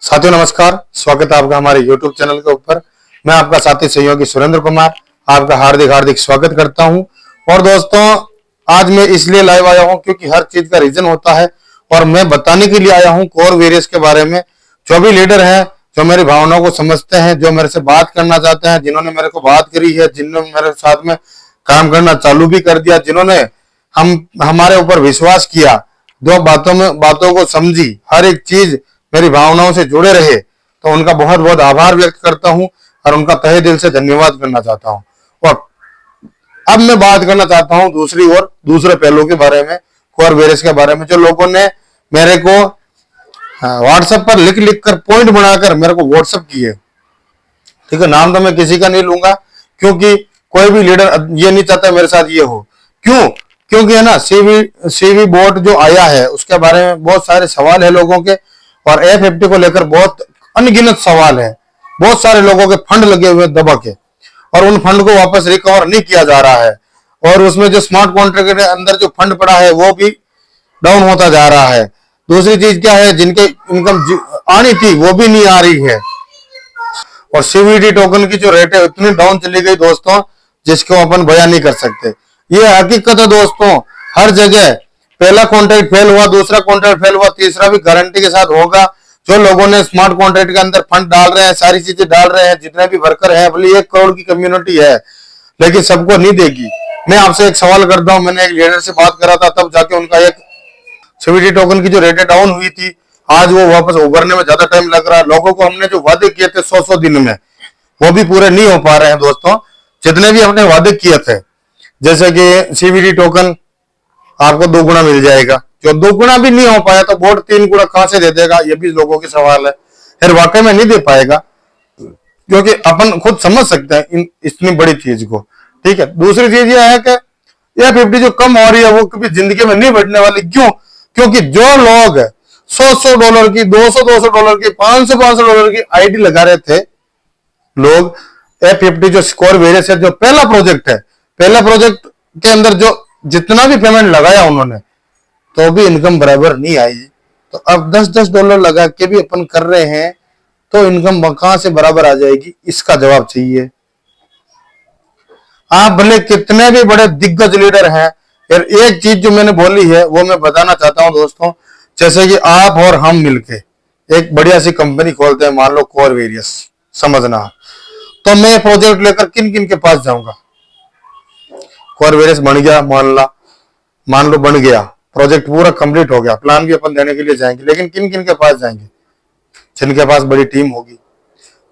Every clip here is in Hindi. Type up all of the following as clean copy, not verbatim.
साथियों नमस्कार, स्वागत है आपका हमारे YouTube चैनल के ऊपर। मैं आपका साथी सहयोगी सुरेंद्र कुमार आपका हार्दिक हार्दिक स्वागत करता हूं। और दोस्तों, आज मैं इसलिए लाइव आया हूं क्योंकि हर चीज का रीजन होता है और मैं बताने के लिए आया हूं कोर वेरियस के बारे में। जो भी लीडर हैं, जो मेरी भावनाओं को समझते हैं, जो मेरे से बात करना चाहते हैं, जिन्होंने मेरे को बात करी है, जिन्होंने मेरे साथ में काम करना चालू भी कर दिया, जिन्होंने हमारे ऊपर विश्वास किया, दो बातों को समझी, हर एक चीज मेरी भावनाओं से जुड़े रहे, तो उनका बहुत बहुत आभार व्यक्त करता हूं और उनका तहे दिल से धन्यवाद करना चाहता हूं। और अब मैं बात करना चाहता हूं दूसरे पहलू के बारे में, कोर वेरियस के बारे में। जो लोगों ने मेरे को व्हाट्सएप पर लिख लिख कर पॉइंट बनाकर मेरे को व्हाट्सएप किए, ठीक है, नाम तो मैं किसी का नहीं लूंगा क्योंकि कोई भी लीडर ये नहीं चाहता मेरे साथ ये हो। क्योंकि है ना, सीवी बोर्ड जो आया है उसके बारे में बहुत सारे सवाल है लोगों के, और F50 को लेकर बहुत अनगिनत सवाल है। बहुत सारे लोगों के फंड लगे हुए दबा के, और उन फंड को वापस रिकवर नहीं किया जा रहा है, और उसमें जो स्मार्ट कॉन्ट्रैक्ट के अंदर जो फंड पड़ा है वो भी डाउन होता जा रहा है। दूसरी चीज क्या है, जिनके इनकम आनी थी वो भी नहीं आ रही है, और CVT टोकन की जो रेट है इतनी डाउन चली गई दोस्तों, जिसको अपन बयान नहीं कर सकते। ये हकीकत है दोस्तों। हर जगह पहला कॉन्ट्रैक्ट फेल हुआ, दूसरा कॉन्ट्रैक्ट फेल हुआ, तीसरा भी गारंटी के साथ होगा। जो लोगों ने स्मार्ट कॉन्ट्रैक्ट के अंदर फंड डाल रहे हैं, सारी चीजें डाल रहे हैं, जितने भी वर्कर हैं, भले 1 करोड़ की कम्युनिटी है, लेकिन सबको नहीं देगी। मैं आपसे एक सवाल करता हूं, मैंने एक लीडर से बात करा था, तब जाके उनका एक CVT टोकन की जो रेट डाउन हुई थी, आज वो वापस उभरने में ज्यादा टाइम लग रहा है। लोगों को हमने जो वादे किए थे 100 दिन में, वो भी पूरे नहीं हो पा रहे हैं दोस्तों। जितने भी हमने वादे किए थे, जैसे कि CVT टोकन आपको 2 गुना मिल जाएगा, जो 2 गुना भी नहीं हो पाया तो बोर्ड 3 गुना कहां से दे देगा, ये भी लोगों के सवाल है। फिर वाकई में नहीं दे पाएगा, क्योंकि अपन खुद समझ सकते हैं इतनी बड़ी चीज को, ठीक है। दूसरी चीज यह है कि F50 जो कम हो रही है वो कभी जिंदगी में नहीं बढ़ने वाली। क्योंकि जो लोग $100 की, $200 की, $500 की आईडी लगा रहे थे लोग, F50 जो कोर वेरियस है, जो पहला प्रोजेक्ट के अंदर जो जितना भी पेमेंट लगाया उन्होंने, तो भी इनकम बराबर नहीं आई। तो अब $10 लगा के भी अपन कर रहे हैं, तो इनकम कहां से बराबर आ जाएगी, इसका जवाब चाहिए। आप भले कितने भी बड़े दिग्गज लीडर हैं, यार एक चीज जो मैंने बोली है वो मैं बताना चाहता हूं दोस्तों। जैसे कि आप और हम मिलके एक बढ़िया सी कंपनी खोलते हैं, मान लो कोर वेरियस, समझना, तो मैं प्रोजेक्ट लेकर किन किन के पास जाऊंगा। कोर वेरियस बन गया, मान लो बन गया, प्रोजेक्ट पूरा कंप्लीट हो गया, प्लान भी अपन देने के लिए जाएंगे, लेकिन किन किन के पास जाएंगे? जिनके पास बड़ी टीम होगी,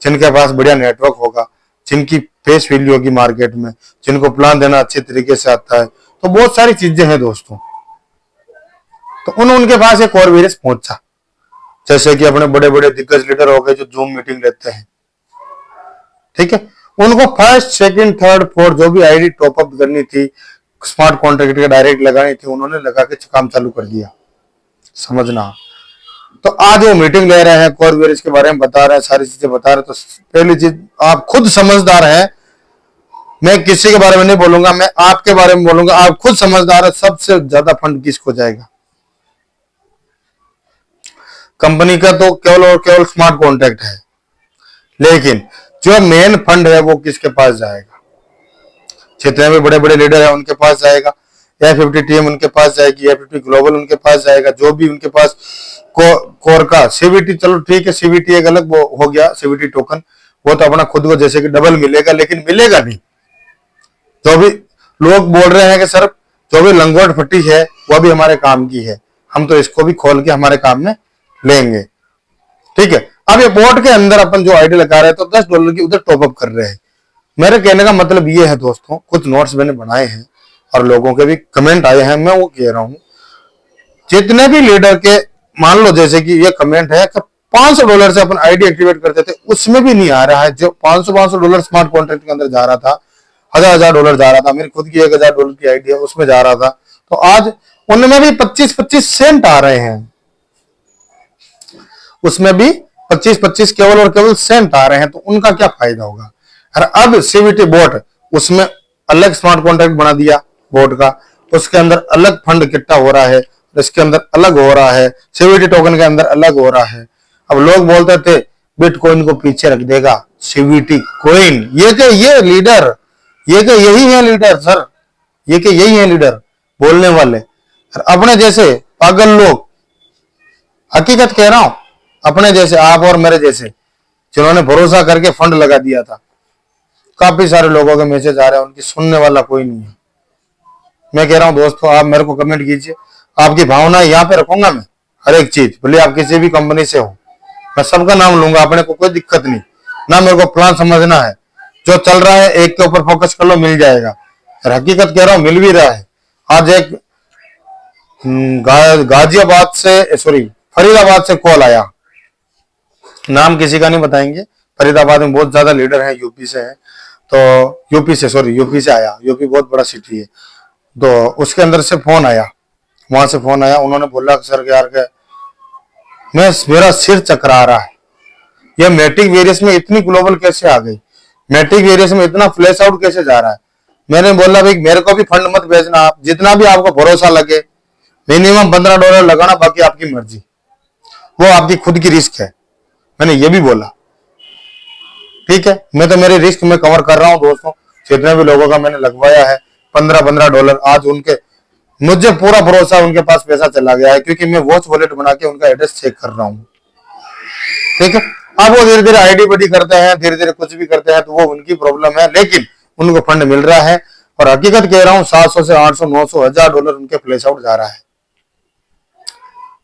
जिनके पास बढ़िया नेटवर्क होगा, जिनकी फेस वैल्यू होगी मार्केट में, जिनको प्लान देना अच्छे तरीके से आता है। तो बहुत सारी चीजें हैं दोस्तों, तो उनके पास एक कोर वेरियस पहुंचा। जैसे कि अपने बड़े बड़े दिग्गज लीडर हो गए जो जूम मीटिंग लेते हैं, ठीक है, उनको फर्स्ट, सेकंड, थर्ड, फोर्थ जो भी आईडी टॉपअप करनी थी, स्मार्ट कॉन्ट्रैक्ट के डायरेक्ट लगानी थी, उन्होंने लगा के काम चालू कर दिया, समझना। तो आज वो मीटिंग ले रहे हैं, कोर वेरियस के बारे में बता रहे हैं, सारी चीजें बता रहे हैं। तो पहली चीज, आप खुद समझदार हैं, मैं किसी के बारे में नहीं बोलूंगा, मैं आपके बारे में बोलूंगा। आप खुद समझदार है, सबसे ज्यादा फंड किसको जाएगा? कंपनी का तो केवल और केवल स्मार्ट कॉन्ट्रैक्ट है, लेकिन जो मेन फंड है वो किसके पास जाएगा? जितने भी बड़े बड़े लीडर है उनके पास जाएगा, F50 टीम उनके पास जाएगी, F50 ग्लोबल उनके पास जाएगा, जो भी उनके पास कोर का CVT, चलो ठीक है, CVT एक अलग वो हो गया, CVT टोकन वो तो अपना खुद को जैसे कि डबल मिलेगा, लेकिन मिलेगा नहीं। जो भी लोग बोल रहे हैं कि सर जो भी लंगोट फटी है वो भी हमारे काम की है, हम तो इसको भी खोल के हमारे काम में लेंगे, ठीक है। अब ये बोर्ड के अंदर अपन जो आईडी लगा रहे हैं, तो $10 की उधर टॉपअप कर रहे हैं। मेरे कहने का मतलब ये है दोस्तों, कुछ नोट्स मैंने बनाए हैं और लोगों के भी कमेंट आए हैं, मैं वो कह रहा हूं, जितने भी लीडर के, मान लो जैसे कि ये कमेंट है कि $500 से अपन आईडी एक्टिवेट करते थे, उसमें भी नहीं आ रहा है। जो $500 स्मार्ट कॉन्ट्रैक्ट के अंदर जा रहा था, $1000 जा रहा था, मेरी खुद की $1000 की आईडी है, उसमें जा रहा था, तो आज उनमें भी 25-25 सेंट आ रहे हैं, उसमें भी 25-25 केवल और केवल सेंट आ रहे हैं। तो उनका क्या फायदा होगा? और अब CVT बोर्ड, उसमें अलग स्मार्ट कॉन्ट्रैक्ट बना दिया बोर्ड का, उसके अंदर अलग फंड इकट्ठा हो रहा है, इसके अंदर अलग हो रहा है, CVT टोकन के अंदर अलग हो रहा है। अब लोग बोलते थे बिटकॉइन को पीछे रख देगा सीवीटी कॉइन, ये क्या ये लीडर, ये क्या यही है लीडर सर, ये क्या यही है लीडर बोलने वाले। और अपने जैसे पागल लोग, हकीकत कह रहा हूं, अपने जैसे आप और मेरे जैसे जिन्होंने भरोसा करके फंड लगा दिया था, काफी सारे लोगों के मैसेज आ रहे हैं, उनकी सुनने वाला कोई नहीं है। मैं कह रहा हूं दोस्तों, आप मेरे को कमेंट कीजिए, आपकी भावना यहाँ पे रखूंगा मैं, हर एक चीज, भले आप किसी भी कंपनी से हो, मैं सबका नाम लूंगा, अपने को कोई दिक्कत नहीं ना, मेरे को प्लान समझना है, जो चल रहा है एक के ऊपर फोकस कर लो, मिल जाएगा। और हकीकत कह रहा हूं, मिल भी रहा है। आज एक गाजियाबाद से, सॉरी फरीदाबाद से कॉल आया, नाम किसी का नहीं बताएंगे, फरीदाबाद में बहुत ज्यादा लीडर है, यूपी से है, तो यूपी से आया, यूपी बहुत बड़ा सिटी है, तो उसके अंदर से फोन आया, वहां से फोन आया, उन्होंने बोला सर यार के मेरा सिर चकरा रहा है, ये मैट्रिक वेरियस में इतनी ग्लोबल कैसे आ गई, मैट्रिक वेरियस में इतना फ्लैश आउट कैसे जा रहा है। मैंने बोला भाई मेरे को भी फंड मत भेजना, आप जितना भी आपको भरोसा लगे, मिनिमम $15 लगाना, बाकी आपकी मर्जी, वो आपकी खुद की रिस्क है, मैंने ये भी बोला। ठीक है, मैं तो मेरे रिस्क में कवर कर रहा हूं दोस्तों, जितने भी लोगों का मैंने लगवाया है $15 आज उनके, मुझे पूरा भरोसा उनके पास पैसा चला गया है, क्योंकि मैं वॉच वॉलेट बना के उनका एड्रेस चेक कर रहा हूं। ठीक है, अब वो धीरे धीरे आईडी बड़ी करते हैं, धीरे धीरे कुछ भी करते हैं, तो वो उनकी प्रॉब्लम है, लेकिन उनको फंड मिल रहा है। और हकीकत कह रहा हूं, 700 से 800 900 $1000 उनके फ्लैश आउट जा रहा है।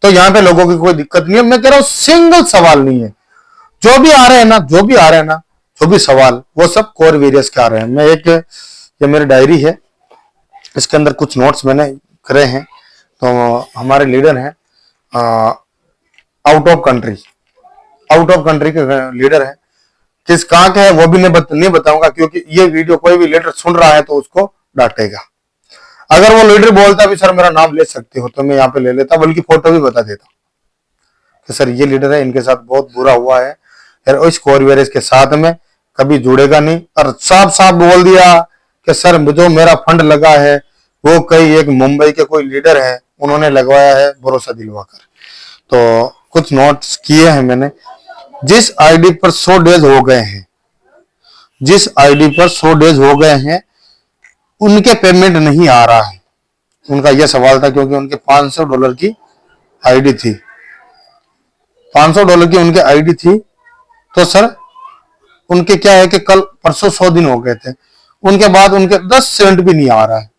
तो यहाँ पे लोगों की कोई दिक्कत नहीं है, मैं कह रहा हूं सिंगल सवाल नहीं है, जो भी आ रहे हैं ना, जो भी सवाल, वो सब कोर वेरियस के आ रहे हैं। मैं एक, ये मेरी डायरी है, इसके अंदर कुछ नोट्स मैंने करे हैं। तो हमारे लीडर हैं आउट ऑफ कंट्री के लीडर हैं, किस कहाँ के है वो भी नहीं बताऊंगा, क्योंकि ये वीडियो कोई भी लीडर सुन रहा है तो उसको डांटेगा। अगर वो लीडर बोलता भी सर मेरा नाम ले सकते हो, तो मैं यहाँ पे ले लेता, बल्कि फोटो भी बता देता कि सर ये लीडर है, इनके साथ बहुत बुरा हुआ है, और इस कोर वेरियस के साथ में कभी जुड़ेगा नहीं। और साफ साफ बोल दिया कि सर जो मेरा फंड लगा है वो कई एक मुंबई के कोई लीडर है, उन्होंने लगवाया है भरोसा दिलवाकर। तो कुछ नोट्स किए हैं मैंने, जिस आईडी पर 100 डेज हो गए हैं, उनके पेमेंट नहीं आ रहा है। उनका यह सवाल था, क्योंकि उनके $500 की आईडी थी, $500 की उनकी आईडी थी। तो सर उनके क्या है कि कल परसों 100 दिन हो गए थे, उनके बाद उनके 10 सेंट भी नहीं आ रहा है,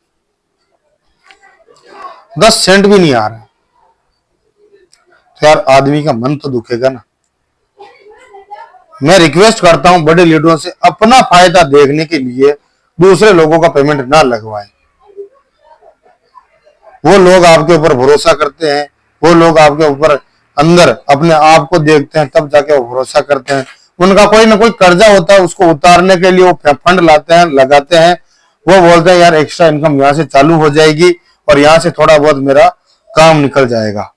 10 सेंट भी नहीं आ रहा है। तो यार आदमी का मन तो दुखेगा ना। मैं रिक्वेस्ट करता हूं बड़े लीडरों से, अपना फायदा देखने के लिए दूसरे लोगों का पेमेंट ना लगवाएं। वो लोग आपके ऊपर भरोसा करते हैं, वो लोग आपके ऊपर अंदर अपने आप को देखते हैं, तब जाके वो भरोसा करते हैं। उनका कोई ना कोई कर्जा होता है, उसको उतारने के लिए वो फंड लाते हैं, लगाते हैं। वो बोलते हैं यार एक्स्ट्रा इनकम यहाँ से चालू हो जाएगी और यहाँ से थोड़ा बहुत मेरा काम निकल जाएगा,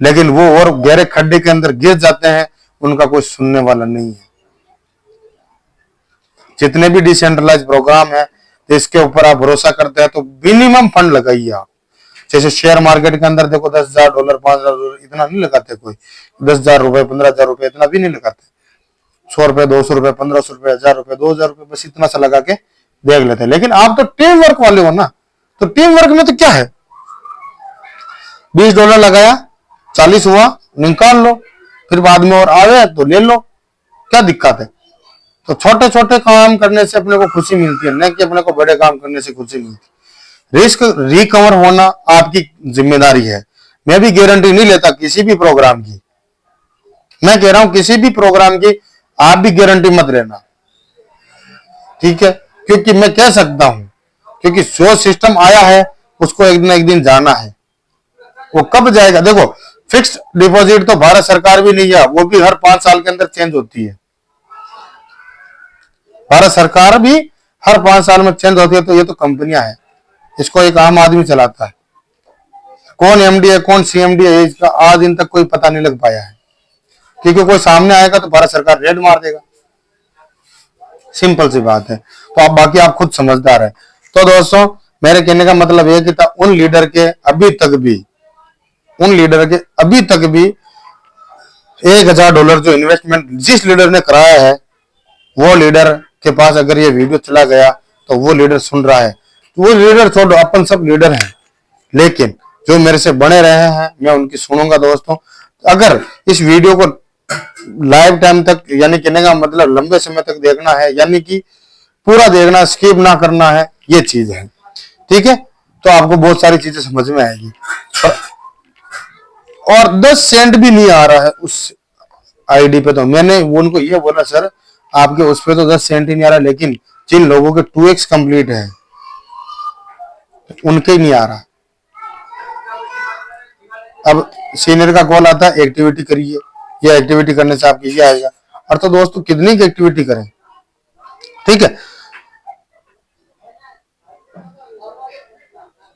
लेकिन वो और गहरे खड्डे के अंदर गिर जाते हैं, उनका कोई सुनने वाला नहीं है। जितने भी डिसेंट्रलाइज प्रोग्राम है, तो इसके ऊपर आप भरोसा करते हैं तो मिनिमम फंड लगाइए आप। जैसे शेयर मार्केट के अंदर देखो $10,000 $5,000 इतना नहीं लगाते कोई, $10,000 $15,000 इतना भी नहीं लगाते। ₹100 ₹200 ₹1,500 ₹1,000 ₹2,000 बस इतना सा लगा के देख लेते हैं। लेकिन आप तो टीम वर्क वाले हो ना, तो टीम वर्क में तो क्या है, $20 लगाया, 40 हुआ, निकाल लो, फिर बाद में और आवे तो ले लो, क्या दिक्कत है। तो छोटे छोटे काम करने से अपने को खुशी मिलती है, न कि अपने को बड़े काम करने से खुशी मिलती है। रिस्क रिकवर होना आपकी जिम्मेदारी है। मैं भी गारंटी नहीं लेता किसी भी प्रोग्राम की, मैं कह रहा हूं किसी भी प्रोग्राम की आप भी गारंटी मत लेना, ठीक है। क्योंकि मैं कह सकता हूं, क्योंकि जो सिस्टम आया है उसको एक न एक दिन जाना है। वो कब जाएगा, देखो फिक्स्ड डिपॉजिट तो भारत सरकार भी नहीं है, वो भी हर 5 साल के अंदर चेंज होती है। भारत सरकार भी हर 5 साल में चेंज होती है, तो ये तो कंपनियां हैं, इसको एक आम आदमी चलाता है। कौन एमडी है कौन सीएमडी है इसका आज दिन तक कोई पता नहीं लग पाया है, क्योंकि कोई सामने आएगा तो भारत सरकार रेड मार देगा, सिंपल सी बात है। तो आप बाकी आप खुद समझदार है। तो दोस्तों मेरे कहने का मतलब यह कि उन लीडर के अभी तक भी $1000 जो इन्वेस्टमेंट जिस लीडर ने कराया है, वो लीडर के पास अगर ये वीडियो चला गया तो वो लीडर सुन रहा है, तो वो लीडर छोड़ो, अपन सब लीडर हैं, लेकिन जो मेरे से बने रहे हैं मैं उनकी सुनूंगा दोस्तों। अगर इस वीडियो को लाइव टाइम तक, यानी कहने का मतलब लंबे समय तक देखना है, यानी कि पूरा देखना, स्किप ना करना है, ये चीज है, ठीक है। तो आपको बहुत सारी चीजें समझ में आएगी। और 10 सेंट भी नहीं आ रहा है उस आईडी पे। तो मैंने उनको ये बोला, सर आपके उस पे तो 10 सेंट ही नहीं आ रहा, लेकिन जिन लोगों के 2x कंप्लीट है उनके ही नहीं आ रहा। अब सीनियर का कॉल आता है, एक्टिविटी करिए, ये एक्टिविटी करने से आपकी ये आएगा। और तो दोस्तों कितनी की एक्टिविटी करें, ठीक है।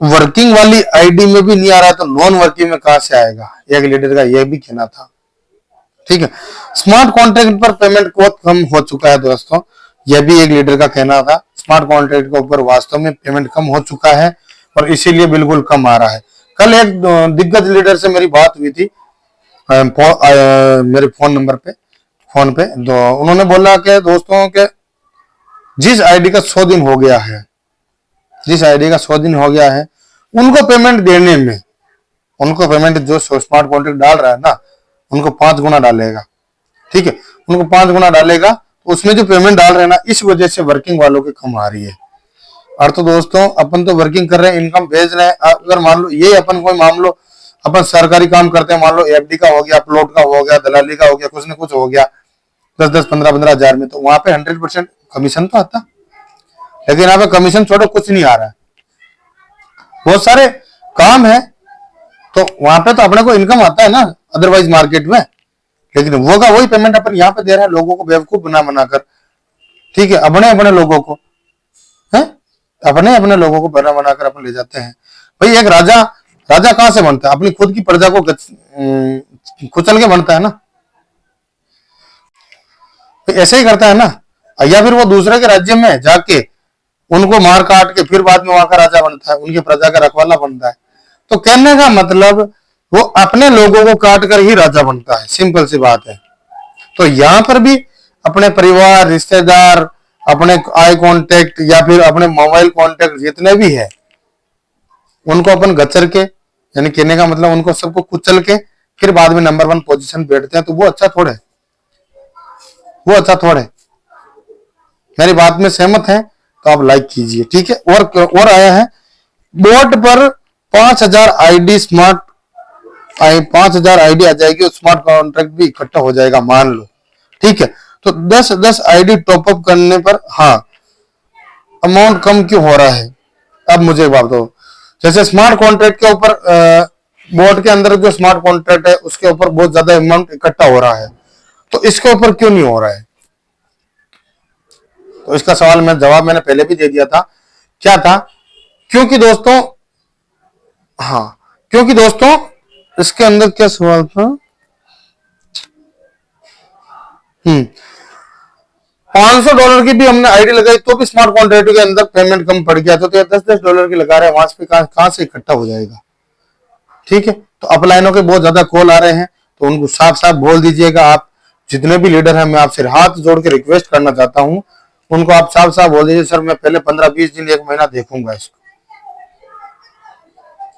वर्किंग वाली आईडी में भी नहीं आ रहा तो नॉन वर्किंग में कहां से आएगा, एक लीडर का यह भी कहना था, ठीक है। स्मार्ट कॉन्ट्रैक्ट पर पेमेंट बहुत कम हो चुका है दोस्तों, यह भी एक लीडर का कहना था। स्मार्ट कॉन्ट्रैक्ट के ऊपर वास्तव में पेमेंट कम हो चुका है और इसीलिए बिल्कुल कम आ रहा है। कल एक दिग्गज लीडर से मेरी बात हुई थी मेरे फोन पे, तो उन्होंने बोला कि दोस्तों के जिस आईडी का 100 दिन हो गया है, उनको पेमेंट देने में, उनको पेमेंट जो स्मार्ट कॉन्ट्रैक्ट डाल रहा है ना, उनको 5 गुना डालेगा, ठीक है। उनको 5 गुना डालेगा, तो उसमें जो पेमेंट डाल रहे हैं ना, इस वजह से वर्किंग वालों की कम आ रही है। और तो दोस्तों अपन तो वर्किंग कर रहे हैं, इनकम भेज रहे हैं। अगर मान लो ये अपन कोई मान लो अपन सरकारी काम करते हैं, मान लो एफडी का हो गया, प्लॉट का हो गया, दलाली का हो गया, कुछ न कुछ हो गया 10-10, 15-15 हजार में, तो वहां पे 100% कमीशन तो आता, लेकिन यहाँ पे कमीशन छोड़ो कुछ नहीं आ रहा है। बहुत सारे काम है तो वहां पे तो अपने को इनकम आता है ना अदरवाइज मार्केट में, लेकिन वो का वही पेमेंट अपन यहाँ पे दे रहे हैं लोगों को बेवकूफ बनाकर, ठीक है। अपने लोगों को है, अपने लोगों को बनाकर अपन ले जाते हैं। भाई एक राजा कहां से बनता है, अपनी खुद की प्रजा को कुचल के बनता है ना, तो ऐसे ही करता है ना। या फिर वो दूसरे के राज्य में जाके उनको मार काट के फिर बाद में वहां का राजा बनता है, उनकी प्रजा का रखवाला बनता है। तो कहने का मतलब वो अपने लोगों को काट कर ही राजा बनता है, सिंपल सी बात है। तो यहाँ पर भी अपने परिवार, रिश्तेदार, अपने आई कांटेक्ट या फिर अपने मोबाइल कांटेक्ट जितने भी है, उनको अपन गचर के, यानी कहने का मतलब उनको सबको कुचल के फिर बाद में नंबर 1 पोजीशन बैठते हैं, तो वो अच्छा थोड़े, मेरी बात में सहमत है तो आप लाइक कीजिए, ठीक है। और आया है बोर्ड पर 5000 आईडी 5000 आईडी आ जाएगी और स्मार्ट कॉन्ट्रैक्ट भी इकट्ठा हो जाएगा, मान लो, ठीक है। तो 10-10 आईडी टॉपअप करने पर हाँ अमाउंट कम क्यों हो रहा है। अब मुझे बात दो, जैसे स्मार्ट कॉन्ट्रैक्ट के ऊपर बोर्ड के अंदर जो स्मार्ट कॉन्ट्रैक्ट है उसके ऊपर बहुत ज्यादा अमाउंट इकट्ठा हो रहा है, तो इसके ऊपर क्यों नहीं हो रहा है। तो इसका सवाल मैं जवाब मैंने पहले भी दे दिया था, क्या था, क्योंकि दोस्तों इसके अंदर क्या सवाल था, $500 की भी हमने आईडी लगाई तो भी स्मार्ट कॉन्ट्रैक्ट के अंदर पेमेंट कम पड़ गया, तो $10-10 की लगा रहे हैं, वहां पे कहां से इकट्ठा हो जाएगा, ठीक है। तो अपलाइनों के बहुत ज्यादा कॉल आ रहे हैं, तो उनको साफ साफ बोल दीजिएगा। आप जितने भी लीडर हैं, मैं आपसे हाथ जोड़ के रिक्वेस्ट करना चाहता हूं, उनको आप साफ साफ बोल दीजिए, सर मैं पहले 15-20 दिन 1 महीना देखूंगा इसको,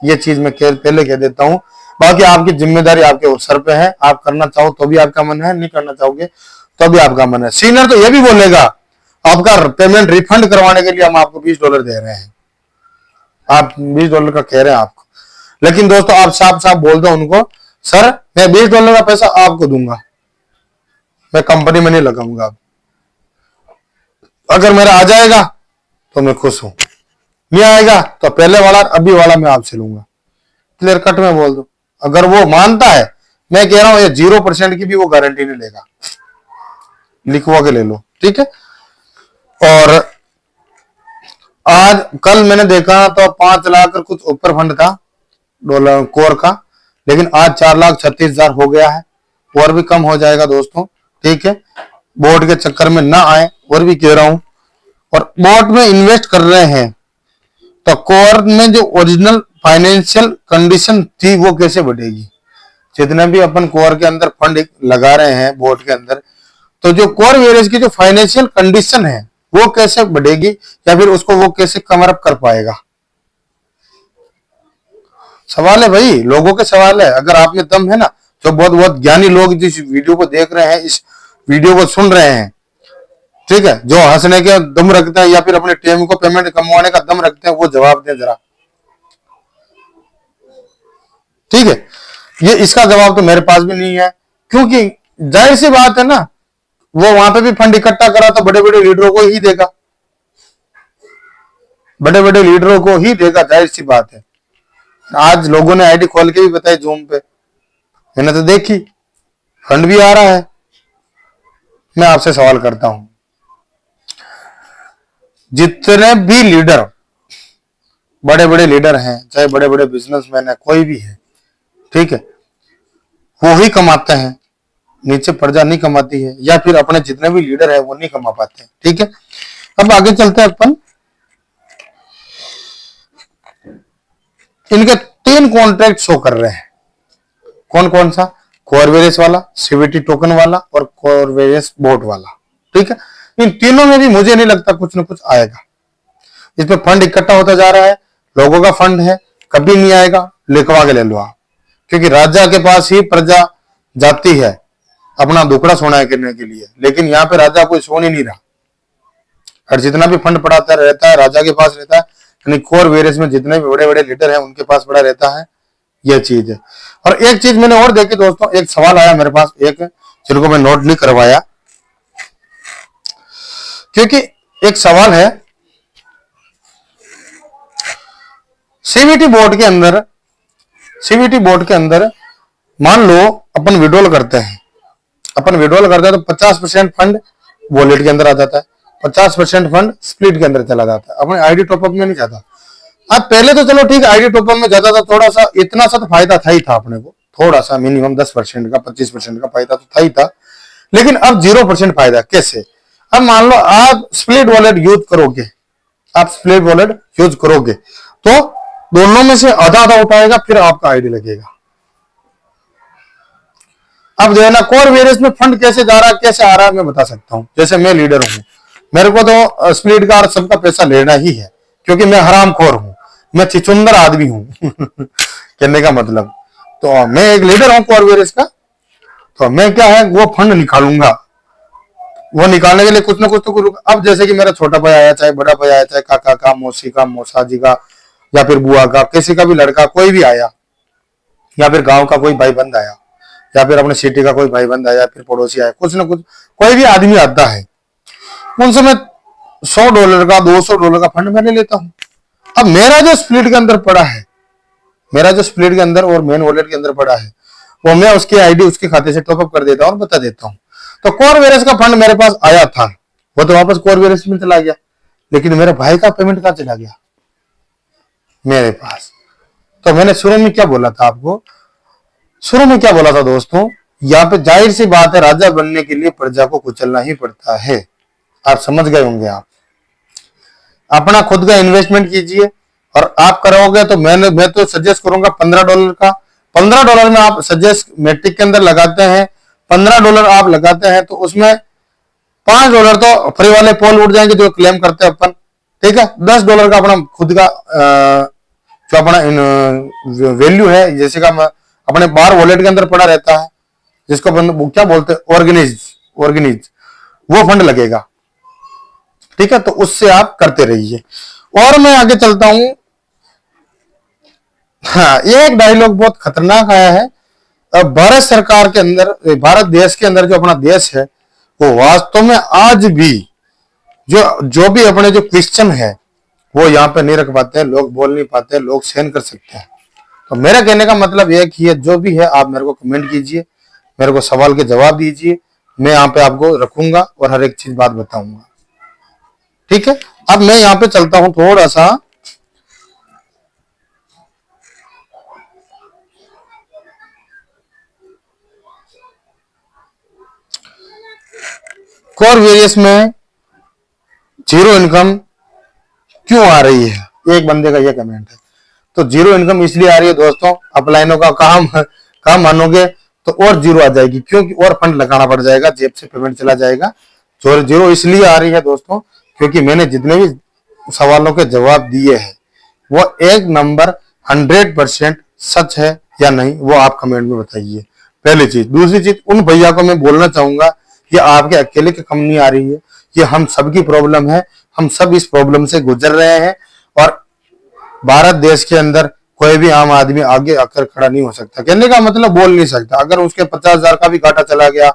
ये चीज मैं पहले कह देता हूं। बाकी आपकी जिम्मेदारी आपके सर पे है, आप करना चाहो तो भी आपका मन है, नहीं करना चाहोगे तो भी आपका मन है। सीनियर तो ये भी बोलेगा आपका पेमेंट रिफंड करवाने के लिए हम आपको $20 दे रहे हैं, आप $20 का कह रहे हैं आपको, लेकिन दोस्तों आप साफ साफ बोल दो उनको, सर मैं $20 का पैसा आपको दूंगा, मैं कंपनी में नहीं लगाऊंगा। अगर मेरा आ जाएगा तो मैं खुश हूं, नहीं आएगा तो पहले वाला अभी वाला मैं आपसे लूंगा, क्लियर कट में बोल दो। अगर वो मानता है, मैं कह रहा हूं ये 0% की भी वो गारंटी नहीं लेगा, लिखवा के ले लो, ठीक है। और आज कल मैंने देखा तो 5 लाख कुछ ऊपर फंड था डॉलर कोर का, लेकिन आज 4,36,000 हो गया है, और भी कम हो जाएगा दोस्तों, ठीक है। बोर्ड के चक्कर में ना आए, और भी कह रहा हूं। और बोर्ड में इन्वेस्ट कर रहे हैं तो कोर में जो ओरिजिनल फाइनेंशियल कंडीशन थी वो कैसे बढ़ेगी। जितने भी अपन कोर के अंदर फंड लगा रहे हैं बोर्ड के अंदर, तो जो कोर वेरियस की जो फाइनेंशियल कंडीशन है वो कैसे बढ़ेगी या फिर उसको वो कैसे कवर अप कर पाएगा? सवाल है भाई, लोगों के सवाल है। अगर आप में दम है ना, जो बहुत बहुत ज्ञानी लोग जिस वीडियो को देख रहे हैं, इस वीडियो को सुन रहे हैं, ठीक है, जो हंसने के दम रखते हैं या फिर अपने टीम को पेमेंट कमवाने का दम रखते हैं, वो जवाब दें जरा। ठीक है, ये इसका जवाब तो मेरे पास भी नहीं है, क्योंकि जाहिर सी बात है ना, वो वहां पे भी फंड इकट्ठा करा तो बड़े बड़े लीडरों को ही देगा, बड़े बड़े लीडरों को ही देगा, जाहिर सी बात है। आज लोगों ने आईडी खोल के भी बताई जूम पे, मैंने तो देखी, फंड भी आ रहा है। मैं आपसे सवाल करता हूं, जितने भी लीडर, बड़े बड़े लीडर हैं, चाहे बड़े बड़े बिजनेसमैन है, कोई भी है, ठीक है, वो ही कमाते हैं, नीचे प्रजा नहीं कमाती है, या फिर अपने जितने भी लीडर है वो नहीं कमा पाते हैं। ठीक है, अब आगे चलते हैं अपन। इनके 3 कॉन्ट्रैक्ट शो कर रहे हैं, कौन कौन सा? कोर वेरियस वाला, सीवीटी टोकन वाला और कोर वेरियस बोट वाला। ठीक है, इन तीनों में भी मुझे नहीं लगता कुछ ना कुछ आएगा। इसमें फंड इकट्ठा होता जा रहा है, लोगों का फंड है, कभी नहीं आएगा, लिखवा के ले लो आप, क्योंकि राजा के पास ही प्रजा जाती है अपना दुखड़ा सोना करने के लिए, लेकिन यहाँ पे राजा कोई सोन ही नहीं रहा। और जितना भी फंड पड़ाता रहता है राजा के पास रहता है, यानी कोर वेरियस में जितने भी बड़े बड़े लीडर हैं उनके पास पड़ा रहता है, यह चीज है। और एक चीज मैंने और देखी दोस्तों, एक सवाल आया मेरे पास, एक जिनको मैं नोट नहीं करवाया, क्योंकि एक सवाल है, सीवीटी बोर्ड के अंदर मान लो अपन विड्रॉल करते हैं, तो 50% फंड वॉलेट के अंदर आ जाता है, 50% फंड स्प्लिट के अंदर चला जाता है, अपने आईडी टॉपअप में नहीं जाता। अब पहले तो चलो ठीक, आईडी टॉपअप में जाता था, थोड़ा सा इतना सा तो फायदा था ही था अपने को, थोड़ा सा मिनिमम 10% का 25% का फायदा तो था ही था, लेकिन अब 0% फायदा। कैसे? अब मान लो आप स्प्लिट वॉलेट यूज करोगे, तो दोनों में से आधा आधा उठाएगा, फिर आपका आईडी लगेगा। अब जो है ना, कोर वेरियस में फंड कैसे जा रहा है, कैसे आ रहा है, मैं बता सकता हूं। जैसे मैं लीडर हूं, मेरे को तो स्प्लिट का और सबका पैसा लेना ही है, क्योंकि मैं हरामखोर हूं, मैं चिचुंदर आदमी हूं कहने का मतलब, तो मैं एक लीडर हूं कोर वेरियस का, तो मैं क्या है वो फंड निकालूंगा, वो निकालने के लिए कुछ ना कुछ तो करूंगा। अब जैसे कि मेरा छोटा भाई आया, चाहे बड़ा भाई आया, चाहे काका का, मौसी का, मौसाजी का, या फिर बुआ का, किसी का भी लड़का कोई भी आया, या फिर गांव का कोई भाई बंद आया, या फिर अपने सिटी का कोई भाई बंद आया, या फिर पड़ोसी आया, कुछ ना कुछ कोई भी आदमी आता है, उनसे मैं $100 का, $200 का फंड मैंने लेता हूं। अब मेरा जो स्प्लिट के अंदर पड़ा है, और मेन वॉलेट के अंदर पड़ा है, वो मैं उसकी आईडी उसके खाते से टॉपअप कर देता हूं और बता देता हूं। तो कोर वेरियस का फंड मेरे पास आया था, वो तो वापस कोर वेरियस में चला गया, लेकिन मेरे भाई का पेमेंट कहां चला गया? मेरे पास। तो मैंने शुरू में क्या बोला था आपको, दोस्तों, यहाँ पे जाहिर सी बात है, राजा बनने के लिए प्रजा को कुचलना ही पड़ता है। आप समझ गए होंगे। आप अपना खुद का इन्वेस्टमेंट कीजिए, और आप करोगे तो मैं तो सजेस्ट करूंगा $15 का। $15 में आप सजेस्ट मैट्रिक के अंदर लगाते हैं, $15 आप लगाते हैं, तो उसमें $5 तो फ्री वाले पोल उड़ जाएंगे जो क्लेम करते हैं अपन। ठीक है, $10 का अपना खुद का जो अपना वैल्यू है, जैसे का अपने बाहर वॉलेट के अंदर पड़ा रहता है, जिसको अपन क्या बोलते हैं, ऑर्गेनिज, वो फंड लगेगा। ठीक है, तो उससे आप करते रहिए। और मैं आगे चलता हूं। हाँ, एक डायलॉग बहुत खतरनाक आया है। भारत सरकार के अंदर, भारत देश के अंदर, जो अपना देश है, वो वास्तव में आज भी जो भी अपने जो क्रिश्चियन है वो यहाँ पे नहीं रख पाते हैं, लोग बोल नहीं पाते, लोग सहन कर सकते हैं। तो मेरा कहने का मतलब एक ही है, जो भी है आप मेरे को कमेंट कीजिए, मेरे को सवाल के जवाब दीजिए, मैं यहाँ पे आपको रखूंगा और हर एक चीज बात बताऊंगा। ठीक है, अब मैं यहाँ पे चलता हूं थोड़ा सा। कोर वेरियस में जीरो इनकम क्यों आ रही है, एक बंदे का यह कमेंट है। तो जीरो इनकम इसलिए आ रही है दोस्तों, अपलाइनों का काम मानोगे तो और जीरो आ जाएगी, क्योंकि और फंड लगाना पड़ जाएगा, जेब से पेमेंट चला जाएगा। जो जीरो इसलिए आ रही है दोस्तों, क्योंकि मैंने जितने भी सवालों के जवाब दिए हैं वो एक नंबर 100% सच है या नहीं, वो आप कमेंट में बताइए। पहली चीज। दूसरी चीज, उन भैया को मैं बोलना चाहूंगा कि आपके अकेले की कम नहीं आ रही है, ये हम सबकी प्रॉब्लम है, हम सब इस प्रॉब्लम से गुजर रहे हैं। और भारत देश के अंदर कोई भी आम आदमी आगे आकर खड़ा नहीं हो सकता, कहने का मतलब बोल नहीं सकता। अगर उसके 50,000 का भी घाटा चला गया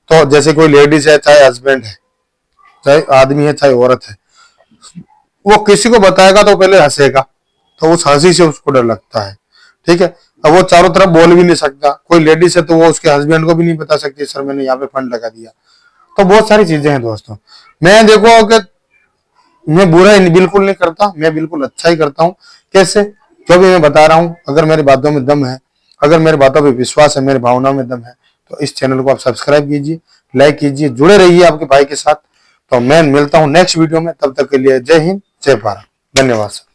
तो जैसे कोई लेडीज है, चाहे हस्बैंड है, चाहे आदमी है, चाहे औरत है, वो किसी को बताएगा तो पहले हंसेगा, तो उस हंसी से उसको डर लगता है। ठीक है, अब वो चारों तरफ बोल भी नहीं सकता। कोई लेडीज है तो वो उसके हस्बैंड को भी नहीं बता सकती सर मैंने यहाँ पे फंड लगा दिया। तो बहुत सारी चीजें हैं दोस्तों। मैं देखो कि मैं बुरा ही बिल्कुल नहीं करता, मैं बिल्कुल अच्छा ही करता हूँ। कैसे? जो भी मैं बता रहा हूँ, अगर मेरी बातों में दम है, अगर मेरी बातों पे विश्वास है, मेरी भावनाओं में दम है, तो इस चैनल को आप सब्सक्राइब कीजिए, लाइक कीजिए, जुड़े रहिए आपके भाई के साथ। तो मैं मिलता हूँ नेक्स्ट वीडियो में, तब तक के लिए जय हिंद, जय भारत, धन्यवाद।